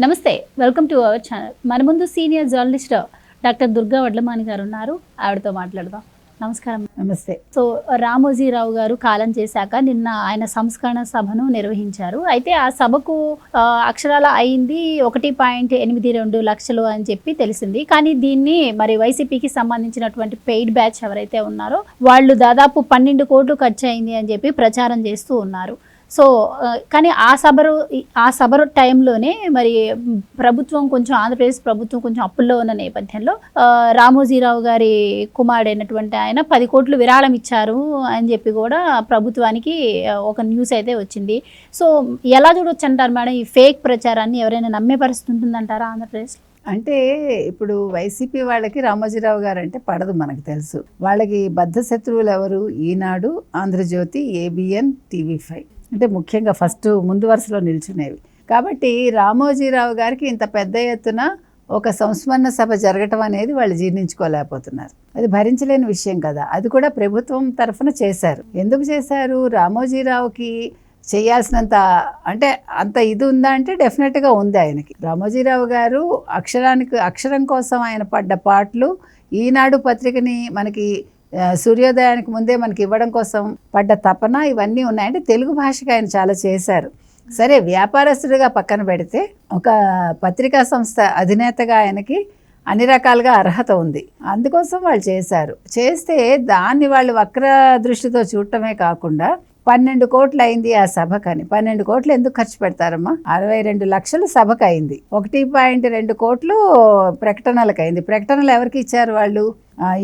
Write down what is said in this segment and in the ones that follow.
నమస్తే, welcome to our channel. మన ముందు senior journalist doctor Durga Vadlamani గారు ఉన్నారు. ఆవిడతో మాట్లాడదాం. నమస్కారం. నమస్తే. సో రామోజీరావు గారు కాలం చేశాక నిన్న ఆయన సంస్కరణ సభను నిర్వహించారు. అయితే ఆ సభకు అక్షరాల అయింది 1.82 లక్షలు అని చెప్పి తెలిసింది. కానీ దీన్ని మరి వైసీపీకి సంబంధించినటువంటి పెయిడ్ బ్యాచ్ ఎవరైతే ఉన్నారో వాళ్ళు దాదాపు 12 కోట్లు ఖర్చు అయింది అని చెప్పి ప్రచారం చేస్తూ ఉన్నారు. సో కానీ ఆ సభ టైంలోనే మరి ప్రభుత్వం కొంచెం ఆంధ్రప్రదేశ్ ప్రభుత్వం కొంచెం అప్పుల్లో ఉన్న నేపథ్యంలో రామోజీరావు గారి కుమారుడైనటువంటి ఆయన 10 కోట్లు విరాళం ఇచ్చారు అని చెప్పి కూడా ప్రభుత్వానికి ఒక న్యూస్ అయితే వచ్చింది. సో ఎలా చూడొచ్చు అంటారు మేడం ఈ ఫేక్ ప్రచారాన్ని? ఎవరైనా నమ్మే పరిస్థితి ఉంటుందంటారా ఆంధ్రప్రదేశ్? అంటే ఇప్పుడు వైసీపీ వాళ్ళకి రామోజీరావు గారు అంటే పడదు, మనకు తెలుసు. వాళ్ళకి బద్ధ శత్రువులు ఎవరు? ఈనాడు, ఆంధ్రజ్యోతి, ఏబిఎన్, టీవీ5 అంటే ముఖ్యంగా ఫస్ట్ ముందు వరుసలో నిల్చునేవి. కాబట్టి రామోజీరావు గారికి ఇంత పెద్ద ఎత్తున ఒక సంస్మరణ సభ జరగటం అనేది వాళ్ళు జీర్ణించుకోలేకపోతున్నారు. అది భరించలేని విషయం కదా. అది కూడా ప్రభుత్వం తరఫున చేశారు. ఎందుకు చేశారు? రామోజీరావుకి చేయాల్సినంత అంటే అంత ఇది ఉందా అంటే డెఫినెట్గా ఉంది ఆయనకి. రామోజీరావు గారు అక్షరం కోసం ఆయన పడ్డ పాటలు, ఈనాడు పత్రికని మనకి సూర్యోదయానికి ముందే మనకి ఇవ్వడం కోసం పడ్డ తపన, ఇవన్నీ ఉన్నాయంటే తెలుగు భాషకి ఆయన చాలా చేశారు. సరే, వ్యాపారస్తుడిగా పక్కన పెడితే ఒక పత్రికా సంస్థ అధినేతగా ఆయనకి అన్ని రకాలుగా అర్హత ఉంది. అందుకోసం వాళ్ళు చేశారు. చేస్తే దాన్ని వాళ్ళు వక్ర దృష్టితో చూడటమే కాకుండా 12 కోట్లు అయింది ఆ సభకని. 12 కోట్లు ఎందుకు ఖర్చు పెడతారమ్మా? 62 లక్షలు సభకు అయింది. 1.2 కోట్లు ప్రకటనలకు అయింది. ప్రకటనలు ఎవరికి ఇచ్చారు? వాళ్ళు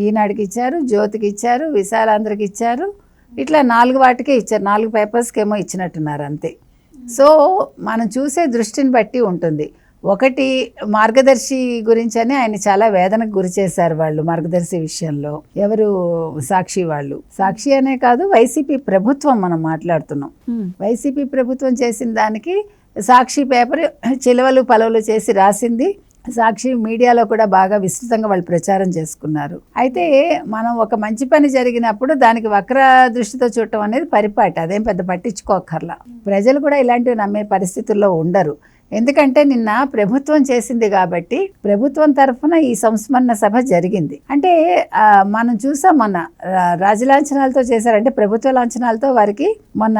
ఈనాడుకి ఇచ్చారు, జ్యోతికి ఇచ్చారు, విశాలాంధ్రకి ఇచ్చారు. ఇట్లా 4 వాటికే ఇచ్చారు. 4 పేపర్స్కి ఏమో ఇచ్చినట్టున్నారు అంతే. సో మనం చూసే దృష్టిని బట్టి ఉంటుంది. ఒకటి మార్గదర్శి గురించి అని ఆయన చాలా వేదనకు గురి చేశారు వాళ్ళు. మార్గదర్శి విషయంలో ఎవరు? సాక్షి వాళ్ళు. సాక్షి అనే కాదు, వైసీపీ ప్రభుత్వం మనం మాట్లాడుతున్నాం. వైసీపీ ప్రభుత్వం చేసిన దానికి సాక్షి పేపర్ చిలవలు పలవలు చేసి రాసింది. సాక్షి మీడియాలో కూడా బాగా విస్తృతంగా వాళ్ళు ప్రచారం చేసుకున్నారు. అయితే మనం ఒక మంచి పని జరిగినప్పుడు దానికి వక్ర దృష్టితో చూడటం అనేది పరిపాటి. అదేం పెద్ద పట్టించుకోకర్లా. ప్రజలు కూడా ఇలాంటివి నమ్మే పరిస్థితుల్లో ఉండరు. ఎందుకంటే నిన్న ప్రభుత్వం చేసింది కాబట్టి ప్రభుత్వం తరఫున ఈ సంస్మరణ సభ జరిగింది. అంటే మనం చూసాం మొన్న రాజలాంఛనాలతో చేశారంటే ప్రభుత్వ లాంఛనాలతో వారికి మొన్న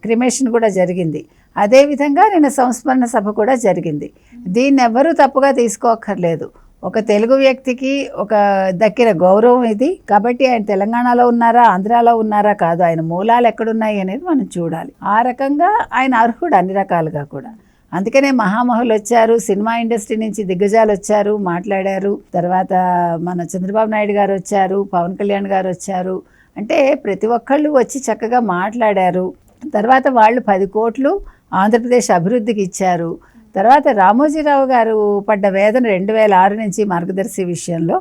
క్రిమేషన్ కూడా జరిగింది. అదేవిధంగా నిన్న సంస్మరణ సభ కూడా జరిగింది. దీన్ని ఎవ్వరూ తప్పుగా తీసుకోక్కర్లేదు. ఒక తెలుగు వ్యక్తికి ఒక దక్కిన గౌరవం ఇది. కాబట్టి ఆయన తెలంగాణలో ఉన్నారా, ఆంధ్రాలో ఉన్నారా కాదు, ఆయన మూలాలు ఎక్కడున్నాయి అనేది మనం చూడాలి. ఆ రకంగా ఆయన అర్హుడు అన్ని రకాలుగా కూడా. అందుకనే మహామహులు వచ్చారు, సినిమా ఇండస్ట్రీ నుంచి దిగ్గజాలు వచ్చారు, మాట్లాడారు. తర్వాత మన చంద్రబాబు నాయుడు గారు వచ్చారు, పవన్ కళ్యాణ్ గారు వచ్చారు. అంటే ప్రతి ఒక్కళ్ళు వచ్చి చక్కగా మాట్లాడారు. తర్వాత వాళ్ళు 10 కోట్లు ఆంధ్రప్రదేశ్ అభివృద్ధికి ఇచ్చారు. తర్వాత రామోజీరావు గారు పడ్డ వేదన 2006 నుంచి మార్గదర్శి విషయంలో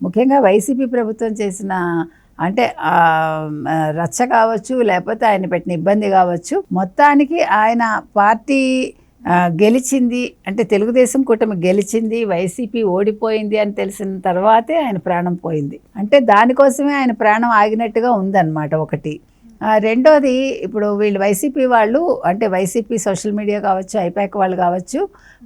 ముఖ్యంగా వైసీపీ ప్రభుత్వం చేసిన అంటే రచ్చ కావచ్చు, లేకపోతే ఆయన పెట్టిన ఇబ్బంది కావచ్చు, మొత్తానికి ఆయన పార్టీ గెలిచింది అంటే తెలుగుదేశం కూటమి గెలిచింది, వైసీపీ ఓడిపోయింది అని తెలిసిన తర్వాతే ఆయన ప్రాణం పోయింది. అంటే దానికోసమే ఆయన ప్రాణం ఆగినట్టుగా ఉందన్నమాట ఒకటి. రెండోది, ఇప్పుడు వీళ్ళు వైసీపీ వాళ్ళు అంటే వైసీపీ సోషల్ మీడియా కావచ్చు, ఐపాక్ వాళ్ళు కావచ్చు,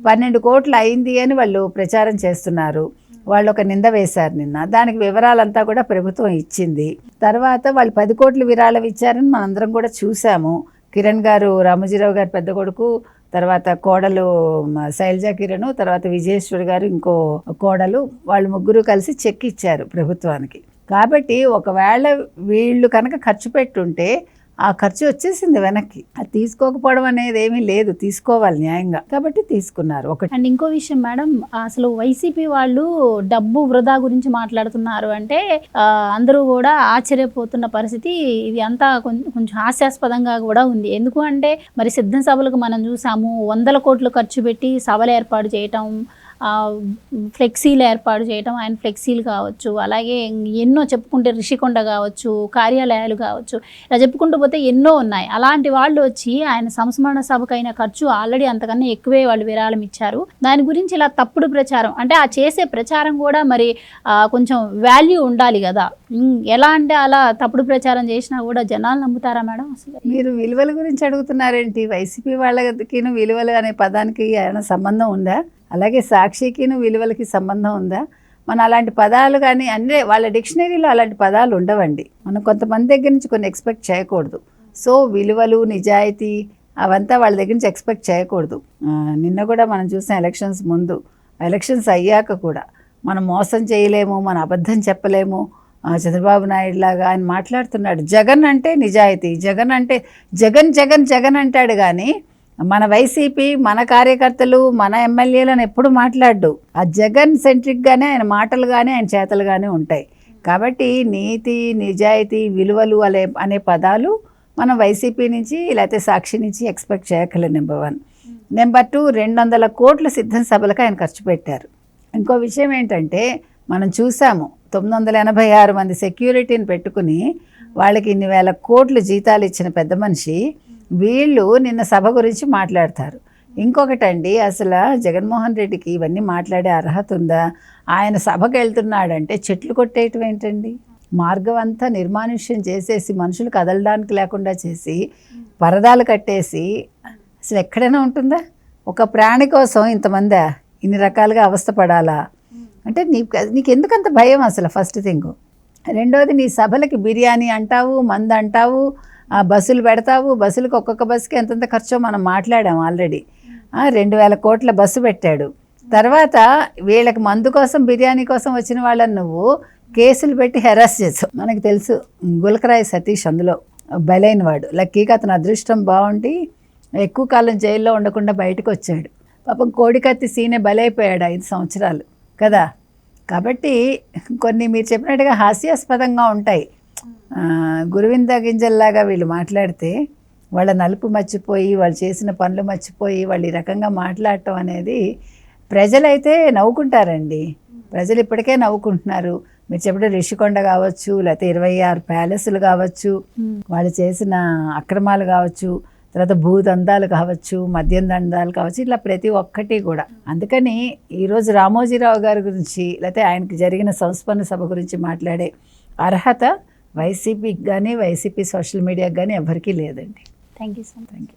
12 కోట్లు అయింది అని వాళ్ళు ప్రచారం చేస్తున్నారు. వాళ్ళు ఒక నింద వేశారు నిన్న. దానికి వివరాలంతా కూడా ప్రభుత్వం ఇచ్చింది. తర్వాత వాళ్ళు 10 కోట్లు విరాళం ఇచ్చారని మనందరం కూడా చూసాము. కిరణ్ గారు, రామోజీరావు గారు పెద్ద కొడుకు, తర్వాత కోడలు శైలజ కిరణ్, తర్వాత విజయేశ్వర్ గారు ఇంకో కోడలు, వాళ్ళు ముగ్గురు కలిసి చెక్ ఇచ్చారు ప్రభుత్వానికి. కాబట్టి ఒకవేళ వీళ్ళు కనుక ఖర్చు పెట్టుంటే ఆ ఖర్చు వచ్చేసింది వెనక్కి. అది తీసుకోకపోవడం అనేది ఏమీ లేదు, తీసుకోవాలి న్యాయంగా. కాబట్టి తీసుకున్నారు ఒకటి. అండ్ ఇంకో విషయం మేడం, అసలు వైసీపీ వాళ్ళు డబ్బు వృధా గురించి మాట్లాడుతున్నారు అంటే అందరూ కూడా ఆశ్చర్యపోతున్న పరిస్థితి. ఇది అంతా కొంచెం హాస్యాస్పదంగా కూడా ఉంది. ఎందుకు అంటే మరి సిద్ధం సభలకు మనం చూసాము, 100 కోట్లు ఖర్చు పెట్టి సభలు ఏర్పాటు చేయటం, ఫ్లెక్సీలు ఏర్పాటు చేయడం, ఆయన ఫ్లెక్సీలు కావచ్చు, అలాగే ఎన్నో చెప్పుకుంటే రిషికొండ కావచ్చు, కార్యాలయాలు కావచ్చు, ఇలా చెప్పుకుంటూ పోతే ఎన్నో ఉన్నాయి. అలాంటి వాళ్ళు వచ్చి ఆయన సంస్మరణ సభకైన ఖర్చు ఆల్రెడీ అంతకన్నా ఎక్కువే వాళ్ళు విరాళం ఇచ్చారు. దాని గురించి ఇలా తప్పుడు ప్రచారం, అంటే ఆ చేసే ప్రచారం కూడా మరి కొంచెం వాల్యూ ఉండాలి కదా. ఎలా అంటే అలా తప్పుడు ప్రచారం చేసినా కూడా జనాలు నమ్ముతారా మేడం? అసలు మీరు విలువల గురించి అడుగుతున్నారేంటి? వైసీపీ వాళ్ళకిను విలువలు అనే పదానికి ఏమైనా సంబంధం ఉందా? అలాగే సాక్షికిను విలువలకి సంబంధం ఉందా? మనం అలాంటి పదాలు కానీ అన్నీ వాళ్ళ డిక్షనరీలో అలాంటి పదాలు ఉండవండి. మనం కొంతమంది దగ్గర నుంచి కొన్ని ఎక్స్పెక్ట్ చేయకూడదు. సో విలువలు, నిజాయితీ అవంతా వాళ్ళ దగ్గర నుంచి ఎక్స్పెక్ట్ చేయకూడదు. నిన్న కూడా మనం చూసిన ఎలక్షన్స్ ముందు, ఎలక్షన్స్ అయ్యాక కూడా మనం మోసం చేయలేము, మన అబద్ధం చెప్పలేము, చంద్రబాబు నాయుడు లాగా ఆయన మాట్లాడుతున్నాడు. జగన్ అంటే నిజాయితీ, జగన్ అంటే జగన్ జగన్ జగన్ అంటాడు కానీ మన వైసీపీ, మన కార్యకర్తలు, మన ఎమ్మెల్యేలను ఎప్పుడు మాట్లాడు. ఆ జగన్ సెంట్రిక్గానే ఆయన మాటలు కానీ ఆయన చేతలు కానీ ఉంటాయి. కాబట్టి నీతి, నిజాయితీ, విలువలు అనే పదాలు మనం వైసీపీ నుంచి లేకపోతే సాక్షి నుంచి ఎక్స్పెక్ట్ చేయక్కర్లేదు. నెంబర్ 1. నెంబర్ 2, 200 కోట్ల సిద్ధం సభలకు ఆయన ఖర్చు పెట్టారు. ఇంకో విషయం ఏంటంటే మనం చూసాము, 986 మంది సెక్యూరిటీని పెట్టుకుని వాళ్ళకి ఇన్ని వేల కోట్లు జీతాలు ఇచ్చిన పెద్ద మనిషి వీళ్ళు నిన్న సభ గురించి మాట్లాడతారు. ఇంకొకటండి, అసలు జగన్మోహన్ రెడ్డికి ఇవన్నీ మాట్లాడే అర్హత ఉందా? ఆయన సభకు వెళ్తున్నాడంటే చెట్లు కొట్టేయటం ఏంటండి? మార్గం అంతా నిర్మానుష్యం చేసేసి మనుషులు కదలడానికి లేకుండా చేసి పరదాలు కట్టేసి అసలు ఎక్కడైనా ఉంటుందా? ఒక ప్రాణి కోసం ఇంతమంది ఇన్ని రకాలుగా అవస్థపడాలా? అంటే నీకు ఎందుకంత భయం అసలు? First thing. రెండోది, నీ సభలకి బిర్యానీ అంటావు, మందు అంటావు, బస్సులు పెడతావు. బస్సులకు ఒక్కొక్క బస్సుకి ఎంతంత ఖర్చో మనం మాట్లాడాం ఆల్రెడీ. 2000 కోట్ల బస్సు పెట్టాడు. తర్వాత వీళ్ళకి మందు కోసం, బిర్యానీ కోసం వచ్చిన వాళ్ళని నువ్వు కేసులు పెట్టి హెరాస్ చేసావు. మనకు తెలుసు, గులకరాయి సతీష్ అందులో బలైన వాడు. లక్కీగా అతను అదృష్టం బాగుండి ఎక్కువ కాలం జైల్లో ఉండకుండా బయటకు వచ్చాడు. పాపం కోడికత్తి సీనే బలైపోయాడు 5 సంవత్సరాలు కదా. కాబట్టి కొన్ని మీరు చెప్పినట్టుగా హాస్యాస్పదంగా ఉంటాయి. గురువింద గింజల్లాగా వీళ్ళు మాట్లాడితే వాళ్ళ నలుపు మర్చిపోయి, వాళ్ళు చేసిన పనులు మర్చిపోయి వాళ్ళు ఈ రకంగా మాట్లాడటం అనేది ప్రజలైతే నవ్వుకుంటారండి. ప్రజలు ఇప్పటికే నవ్వుకుంటున్నారు. మీరు చెప్పిన రిషికొండ కావచ్చు, లేకపోతే 26 ప్యాలెస్లు కావచ్చు, వాళ్ళు చేసిన అక్రమాలు కావచ్చు, తర్వాత భూదందాలు కావచ్చు, మద్యం దందాలు కావచ్చు, ఇట్లా ప్రతి ఒక్కటి కూడా. అందుకని ఈరోజు రామోజీరావు గారి గురించి లేకపోతే ఆయనకి జరిగిన సంస్మరణ సభ గురించి మాట్లాడే అర్హత వైసీపీకి కానీ వైసీపీ సోషల్ మీడియాకి కానీ ఎవరికీ లేదండి. Thank you so much.